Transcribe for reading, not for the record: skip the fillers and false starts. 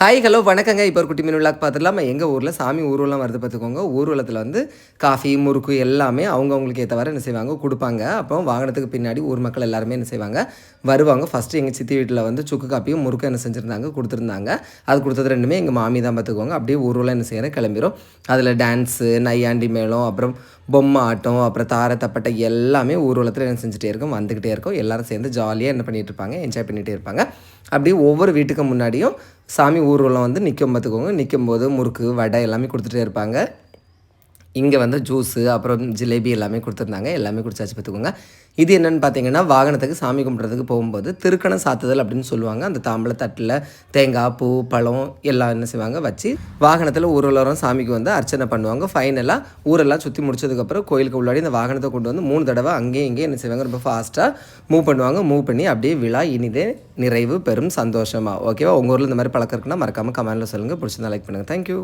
Hi hello வணக்கங்க. இப்போ ஒரு குட்டி மீன் விளாக் பார்த்துடலாம். எங்கள் ஊரில் சாமி ஊர்வலம் வருது பார்த்துக்கோங்க. ஊர்வலத்தில் வந்து காஃபி முறுக்கு எல்லாமே அவங்கவுங்களுக்கு ஏற்றவாறு என்ன செய்வாங்க கொடுப்பாங்க. அப்போ வாகனத்துக்கு பின்னாடி ஊர் மக்கள் எல்லாருமே என்ன செய்வாங்க வருவாங்க. ஃபஸ்ட்டு எங்கள் சித்தி வீட்டில் வந்து சுக்கு காப்பியும் முறுக்கும் என்ன செஞ்சுருந்தாங்க கொடுத்துருந்தாங்க. அது கொடுத்தது ரெண்டுமே எங்கள் மாமி தான் பார்த்துக்கோங்க. அப்படியே ஊர்வலம் என்ன செய்கிறேன் கிளம்பிடும். அதில் டான்ஸு நையாண்டி மேளம் அப்புறம் பொம்மை ஆட்டம் அப்புறம் தாரை தப்பட்டை எல்லாமே ஊர்வலத்தில் என்ன செஞ்சுட்டே இருக்கும் வந்துக்கிட்டே இருக்கும். எல்லோரும் சேர்ந்து ஜாலியாக என்ன பண்ணிகிட்டு இருப்பாங்க என்ஜாய் பண்ணிகிட்டே இருப்பாங்க. அப்படியே ஒவ்வொரு வீட்டுக்கு முன்னாடியும் சாமி ஊர்வலம் வந்து நிற்கும் பார்த்துக்கோங்க. நிற்கும்போது முறுக்கு வடை எல்லாமே கொடுத்துட்டே இருப்பாங்க. இங்கே வந்து ஜூஸு அப்புறம் ஜிலேபி எல்லாமே கொடுத்துருந்தாங்க. எல்லாமே குடிச்சாச்சு பார்த்துக்கோங்க. இது என்னென்னு பார்த்தீங்கன்னா வாகனத்துக்கு சாமி கும்பிட்றதுக்கு போகும்போது திருக்கணம் சாத்துதல் அப்படின்னு சொல்லுவாங்க. அந்த தாம்பளை தட்டில் தேங்காய் பூ பழம் எல்லாம் என்ன செய்வாங்க வச்சு வாகனத்தில் ஊர்வலம் சாமிக்கு வந்து அர்ச்சனை பண்ணுவாங்க. ஃபைனலாக ஊரெல்லாம் சுற்றி முடிச்சதுக்கப்புறம் கோயிலுக்கு உள்ளாடி இந்த வாகனத்தை கொண்டு வந்து 3 தடவை அங்கேயும் இங்கேயும் என்ன செய்வாங்க ரொம்ப ஃபாஸ்ட்டாக மூவ் பண்ணுவாங்க. மூவ் பண்ணி அப்படியே விழா இனிதே நிறைவு பெரும் சந்தோஷமாக. ஓகேவா? உங்கள் ஊரில் இந்த மாதிரி பழக்கம் இருக்குன்னா மறக்காமல் கமெண்ட்டில் சொல்லுங்கள். பிடிச்சிருந்தா லைக் பண்ணுங்கள். தேங்க்யூ.